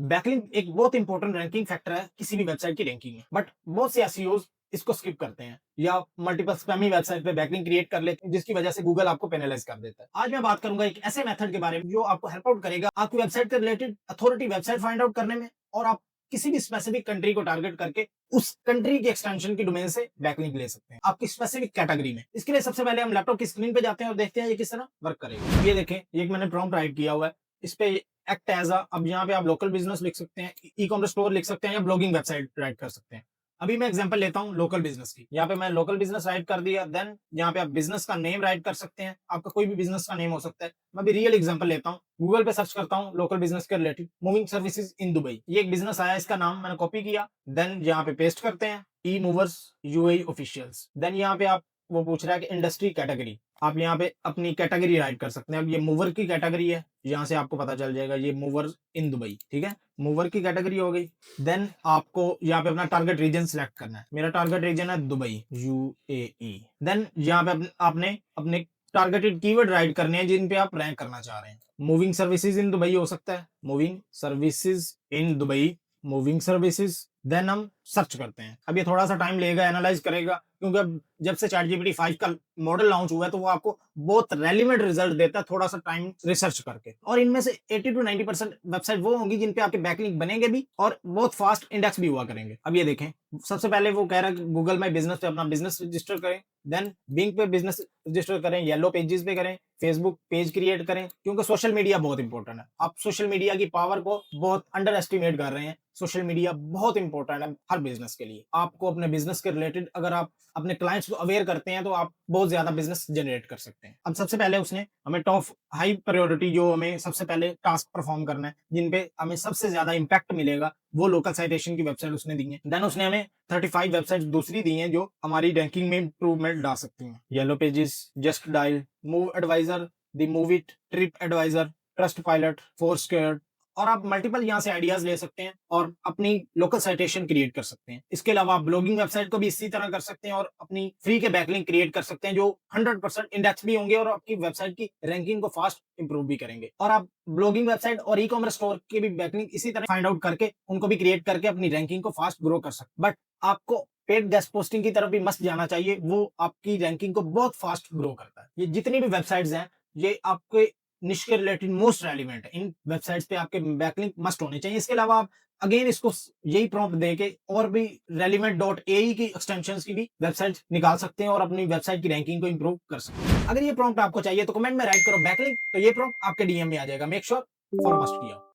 Backlink एक बहुत important ranking factor है किसी भी वेबसाइट की रैंकिंग में, बट बहुत से एसईओज इसको स्किप करते हैं या मल्टीपल स्पैमी वेबसाइट पे बैकलिंक क्रिएट कर लेते हैं, जिसकी वजह से गूगल आपको पेनलाइज कर देता है। आज मैं बात करूंगा एक ऐसे मेथड के बारे में जो आपको हेल्प आउट करेगा आपकी वेबसाइट के related authority website find out करने में, और आप किसी भी स्पेसिफिक कंट्री को टारगेट करके उस कंट्री की एक्सटेंशन की डोमेन से बैकलिंक ले सकते हैं आपकी स्पेसिफिक कैटेगरी में। इसके लिए सबसे पहले हम लैपटॉप की स्क्रीन पे जाते हैं और देखते हैं ये किस तरह वर्क करेगा। ये देखें, ये मैंने प्रॉम्प्ट राइट किया हुआ है, इस पे एक्ट एज अब यहाँ पे आप लोकल बिजनेस लिख सकते हैं, ई कॉमर्स स्टोर लिख सकते हैं या ब्लॉगिंग वेबसाइट राइट कर सकते हैं। अभी मैं एग्जांपल लेता हूँ लोकल बिजनेस की। यहाँ पे मैं लोकल बिजनेस राइट कर दिया, देन यहाँ पे आप बिजनेस का नेम राइट कर सकते हैं, आपका कोई भी बिजनेस का नेम हो सकता है। मैं भी रियल एग्जांपल लेता हूँ, गूगल पे सर्च करता हूँ लोकल बिजनेस के related, moving services in Dubai. ये एक बिजनेस आया, इसका नाम मैंने कॉपी किया, देन यहाँ पे पेस्ट करते हैं ई मूवर्स यूएई ऑफिशियल्स। देन यहाँ पे आप वो पूछ रहा है कि इंडस्ट्री कैटेगरी, आप यहाँ पे अपनी कैटेगरी राइट कर सकते हैं। अब ये मूवर की कैटेगरी है, यहाँ से आपको पता चल जाएगा ये मूवर इन दुबई, ठीक है, मूवर की कैटेगरी हो गई। देन आपको यहाँ पे अपना टारगेट रीजन सिलेक्ट करना है, मेरा टारगेट रीजन है दुबई यूएई। देन यहाँ पे आपने अपने टारगेटेड कीवर्ड राइट करने हैं जिन पे आप रैंक करना चाह रहे हैं। मूविंग सर्विसेज इन दुबई हो सकता है, moving services in Dubai, moving services. Then हम सर्च करते हैं। अब ये थोड़ा सा टाइम लेगा, एनालाइज करेगा, क्योंकि अब जब से ChatGPT 5 का मॉडल लॉन्च हुआ है तो वो आपको बहुत रेलिवेंट रिजल्ट देता है थोड़ा सा टाइम रिसर्च करके। और इनमें से 80 to 90% वेबसाइट वो होंगी जिन पे आपके बैकलिंक बनेंगे भी और बहुत फास्ट इंडेक्स भी हुआ करेंगे। अब ये देखें, सबसे पहले वो कह रहा है कि गूगल माई बिजनेस पे अपना बिजनेस रजिस्टर करें, देन बिंग पे बिजनेस रजिस्टर करें, येलो पेजेस पे करें, फेसबुक पेज क्रिएट करें, क्योंकि सोशल मीडिया बहुत इंपॉर्टेंट है। आप सोशल मीडिया की पावर को बहुत अंडर एस्टिमेट कर रहे हैं। सोशल मीडिया बहुत इंपॉर्टेंट है हर बिजनेस के लिए। आपको अपने बिजनेस के रिलेटेड अगर आप अपने क्लाइंट्स को अवेयर करते हैं तो आप बहुत ज्यादा बिजनेस जनरेट कर सकते हैं। अब सबसे पहले उसने हमें टॉप हाई प्रायोरिटी जो हमें सबसे पहले टास्क परफॉर्म करना है, जिन पे हमें सबसे ज्यादा इंपैक्ट मिलेगा, वो लोकल साइटेशन की वेबसाइट उसने दी है। देन उसने हमें 35 वेबसाइट दूसरी दी हैं जो हमारी रैंकिंग में इंप्रूवमेंट ला सकती हैं। Yellow Pages, Justdial, Move Advisor, the Move It, Tripadvisor, Trustpilot, Foursquare. और आप मल्टीपल यहाँ से आइडियाज ले सकते हैं और अपनी लोकल साइटेशन क्रिएट कर सकते हैं। इसके अलावा आप ब्लॉगिंग वेबसाइट को भी इसी तरह कर सकते हैं और अपनी फ्री के बैकलिंक क्रिएट कर सकते हैं जो 100% इंडेक्स भी होंगे और आपकी वेबसाइट की रैंकिंग को फास्ट इंप्रूव भी करेंगे। और आप ब्लॉगिंग वेबसाइट और ई कॉमर्स स्टोर के भी बैकलिंक इसी तरह फाइंड आउट करके उनको भी क्रिएट करके अपनी रैंकिंग को फास्ट ग्रो कर सकते हैं। बट आपको पेड गेस्ट पोस्टिंग की तरफ भी मस्त जाना चाहिए, वो आपकी रैंकिंग को बहुत फास्ट ग्रो करता है। ये जितनी भी वेबसाइट्स हैं ये आपके निश के रिलेटेड मोस्ट रेलिवेंट है। इन वेबसाइट्स पे आपके बैकलिंक मस्ट होने चाहिए। इसके अलावा आप अगेन इसको यही प्रॉम्प्ट देके और भी रेलिवेंट डॉट एई की एक्सटेंशंस की भी वेबसाइट निकाल सकते हैं और अपनी वेबसाइट की रैंकिंग को इंप्रूव कर सकते हैं। अगर ये प्रॉम्प्ट आपको चाहिए तो कमेंट में राइट करो बैकलिंक, तो ये प्रॉम्प्ट आपके डीएम में आ जाएगा। मेक श्योर फॉर मस्ट किया।